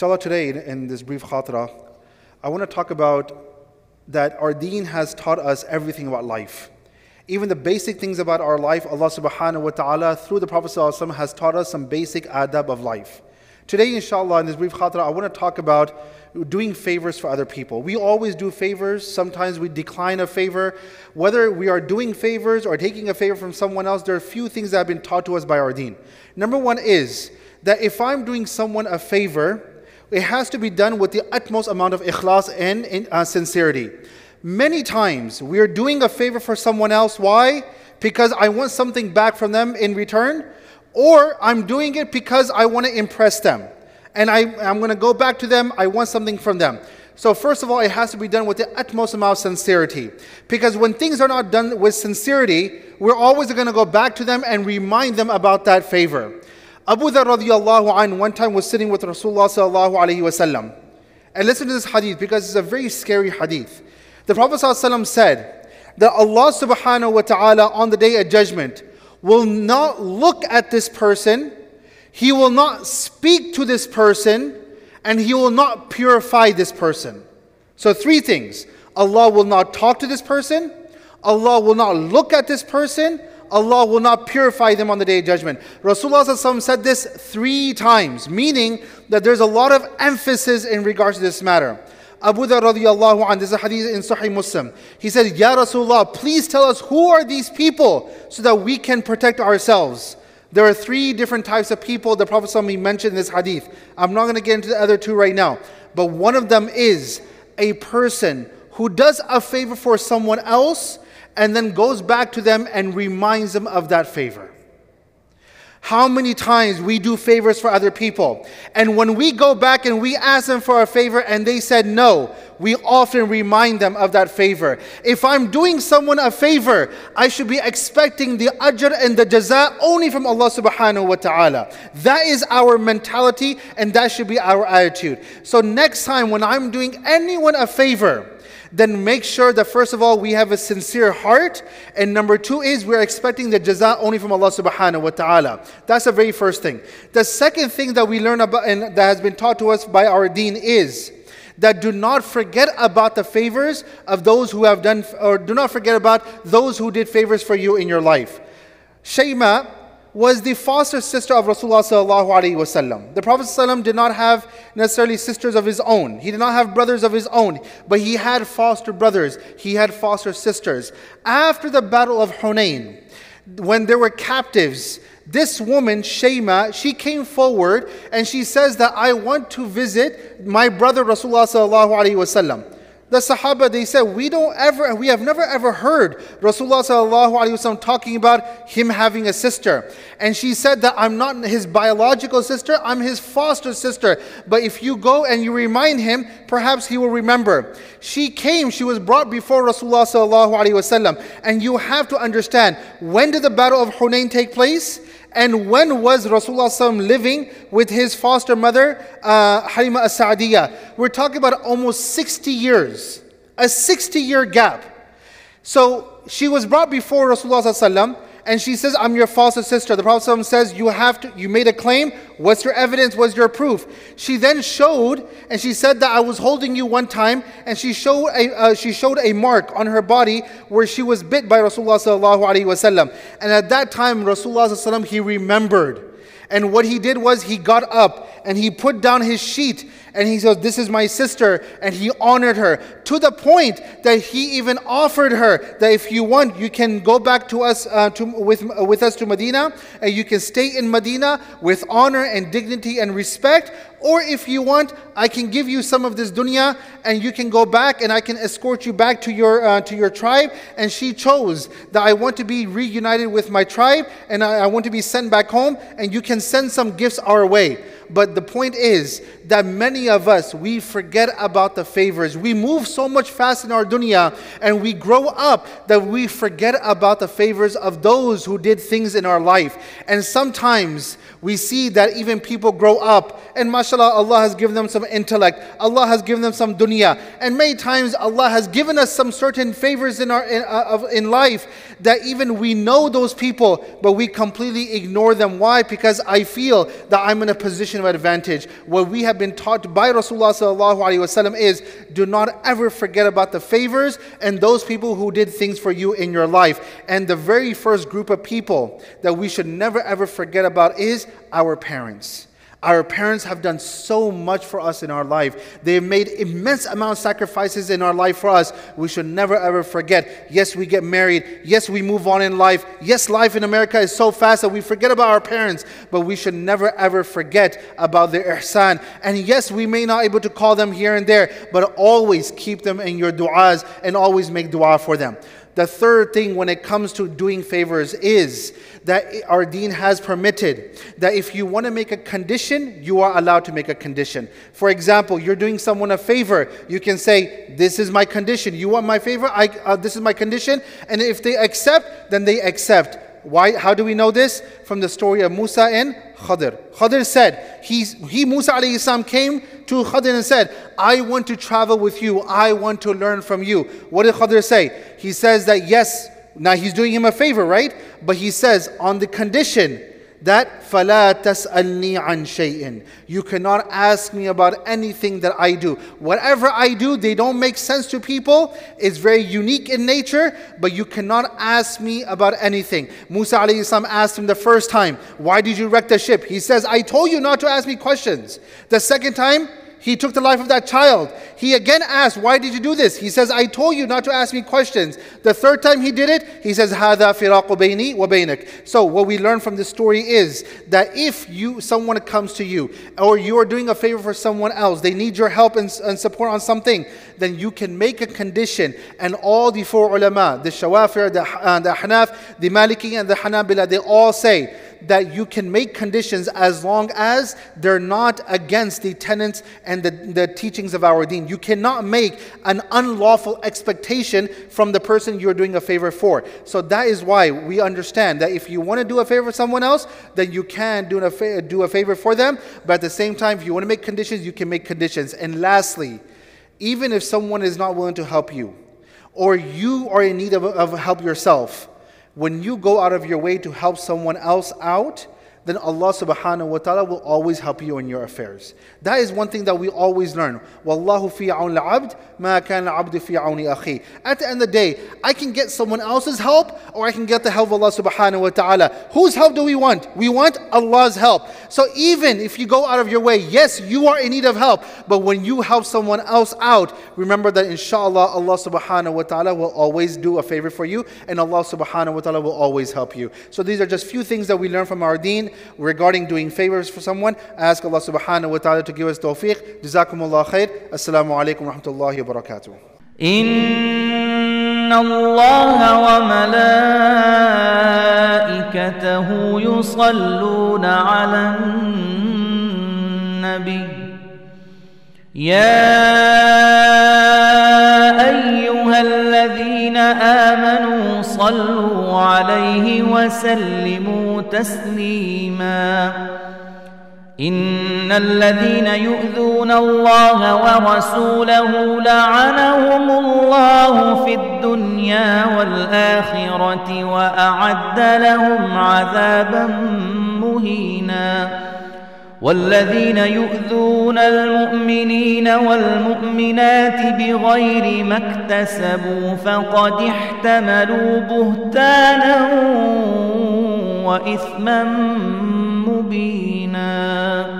Inshallah, today in this brief Khatira, I want to talk about that our deen has taught us everything about life. Even the basic things about our life, Allah subhanahu wa ta'ala, through the Prophet ﷺ, has taught us some basic adab of life. Today, inshallah, in this brief Khatira, I want to talk about doing favors for other people. We always do favors. Sometimes we decline a favor. Whether we are doing favors or taking a favor from someone else, there are a few things that have been taught to us by our deen. Number one is that if I'm doing someone a favor, it has to be done with the utmost amount of ikhlas and sincerity. Many times we are doing a favor for someone else. Why? Because I want something back from them in return, or I'm doing it because I want to impress them. And I'm going to go back to them, I want something from them. So first of all, it has to be done with the utmost amount of sincerity. Because when things are not done with sincerity, we're always going to go back to them and remind them about that favor. Abu Dharr radiallahu anhu one time was sitting with Rasulullah sallallahu alayhi wasallam. And listen to this hadith because it's a very scary hadith. The Prophet sallallahu alayhi wasallam said that Allah subhanahu wa ta'ala on the day of judgment will not look at this person, He will not speak to this person, and He will not purify this person. So three things. Allah will not talk to this person, Allah will not look at this person, Allah will not purify them on the day of judgment. Rasulullah ﷺ said this 3 times, meaning that there's a lot of emphasis in regards to this matter. Abu Dharr radiallahu anhu, this is a hadith in Sahih Muslim. He said, Ya Rasulullah, please tell us who are these people so that we can protect ourselves. There are 3 different types of people the Prophet ﷺ mentioned in this hadith. I'm not going to get into the other 2 right now. But one of them is a person who does a favor for someone else and then goes back to them and reminds them of that favor. How many times we do favors for other people, and when we go back and we ask them for a favor and they said no, we often remind them of that favor. If I'm doing someone a favor, I should be expecting the ajr and the jaza only from Allah subhanahu wa ta'ala. That is our mentality and that should be our attitude. So next time when I'm doing anyone a favor, then make sure that first of all we have a sincere heart, and number 2 is we're expecting the jaza only from Allah subhanahu wa ta'ala. That's the very first thing. The second thing that we learn about and that has been taught to us by our deen is that do not forget about the favors of those who have done, or do not forget about those who did favors for you in your life. Shayma was the foster sister of Rasulullah sallallahu alaihi wasallam. The Prophet ﷺ did not have necessarily sisters of his own. He did not have brothers of his own, but he had foster brothers. He had foster sisters. After the battle of Hunayn, when there were captives, this woman, Shayma, she came forward and she says that I want to visit my brother Rasulullah sallallahu alaihi wasallam. The Sahaba, they said, we have never ever heard Rasulullah sallallahu alaihi wasallam talking about him having a sister. And she said that I'm not his biological sister, I'm his foster sister. But if you go and you remind him, perhaps he will remember. She came, she was brought before Rasulullah sallallahu alaihi wasallam. And you have to understand, when did the battle of Hunayn take place? And when was Rasulullah ﷺ living with his foster mother, Halima as-Sa'diyah? We're talking about almost 60 years. A 60-year gap. So she was brought before Rasulullah ﷺ, and she says, I'm your foster sister. The Prophet ﷺ says, you made a claim. What's your evidence? What's your proof? She then showed, and she said that I was holding you one time, and she showed a mark on her body where she was bit by Rasulullah sallallahu alaihi wasallam. And at that time, Rasulullah sallallahu alaihi wasallam, he remembered. And what he did was he got up and he put down his sheet and he said, this is my sister, and he honored her to the point that he even offered her that if you want, you can go back to us with us to Medina, and you can stay in Medina with honor and dignity and respect. Or if you want, I can give you some of this dunya and you can go back and I can escort you back to your tribe. And she chose that I want to be reunited with my tribe and I want to be sent back home, and you can send some gifts our way. But the point is that many of us, we forget about the favors. We move so much fast in our dunya and we grow up that we forget about the favors of those who did things in our life. And sometimes we see that even people grow up And mashallah, Allah has given them some intellect. Allah has given them some dunya. And many times Allah has given us some certain favors in life that even we know those people, but we completely ignore them. Why? Because I feel that I'm in a position of advantage. What we have been taught by Rasulullah sallallahu alaihi wasallam is, do not ever forget about the favors and those people who did things for you in your life. And the very first group of people that we should never ever forget about is our parents. Our parents have done so much for us in our life. They've made immense amount of sacrifices in our life for us. We should never ever forget. Yes, we get married. Yes, we move on in life. Yes, life in America is so fast that we forget about our parents. But we should never ever forget about their ihsan. And yes, we may not be able to call them here and there, but always keep them in your du'as and always make dua for them. The third thing when it comes to doing favors is that our deen has permitted that if you want to make a condition, you are allowed to make a condition. For example, you're doing someone a favor. You can say, this is my condition. You want my favor? This is my condition. And if they accept, then they accept. Why? How do we know this? From the story of Musa and Khatira. Khatira said, Musa alayhi salam came to Khatira and said, I want to travel with you. I want to learn from you. What did Khatira say? He says that yes, now he's doing him a favor, right? But he says on the condition that فَلَا تَسْأَلْنِي عَنْ شَيْءٍ. You cannot ask me about anything that I do. Whatever I do, they don't make sense to people. It's very unique in nature, but you cannot ask me about anything. Musa alayhi salam asked him the first time, why did you wreck the ship? He says, I told you not to ask me questions. The second time, he took the life of that child. He again asked, why did you do this? He says, I told you not to ask me questions. The third time he did it, he says, هَذَا فِرَاقُ بَيْنِي وَبَيْنَكَ. So what we learn from this story is that if someone comes to you, or you are doing a favor for someone else, they need your help and support on something, then you can make a condition. And all the four ulama, the Shawafir, the Ahnaf, the Maliki and the Hanabila, they all say that you can make conditions as long as they're not against the tenets and the teachings of our deen. You cannot make an unlawful expectation from the person you're doing a favor for. So that is why we understand that if you want to do a favor for someone else, then you can do a favor for them. But at the same time, if you want to make conditions, you can make conditions. And lastly, even if someone is not willing to help you, or you are in need of help yourself, when you go out of your way to help someone else out, then Allah subhanahu wa ta'ala will always help you in your affairs. That is one thing that we always learn. Wallahu fi aun al-abd ma kana al-abdu fi auni akhi. At the end of the day, I can get someone else's help, or I can get the help of Allah subhanahu wa ta'ala. Whose help do we want? We want Allah's help. So even if you go out of your way, yes, you are in need of help, but when you help someone else out, remember that inshallah Allah subhanahu wa ta'ala will always do a favor for you, and Allah subhanahu wa ta'ala will always help you. So these are just few things that we learn from our deen regarding doing favors for someone. I ask Allah subhanahu wa ta'ala to give us tawfiq. Jazakumullah khair. Assalamu alaikum wa rahmatullahi wa barakatuh. إن الله وملائكته يصلون على النبي يا أيها الذين آمنوا صلوا عليه وسلموا تسليما إن الذين يؤذون الله ورسوله لعنهم الله في الدنيا والآخرة وأعد لهم عذابا مهينا والذين يؤذون المؤمنين والمؤمنات بغير ما اكتسبوا فقد احتملوا بهتانا وإثما مبينا.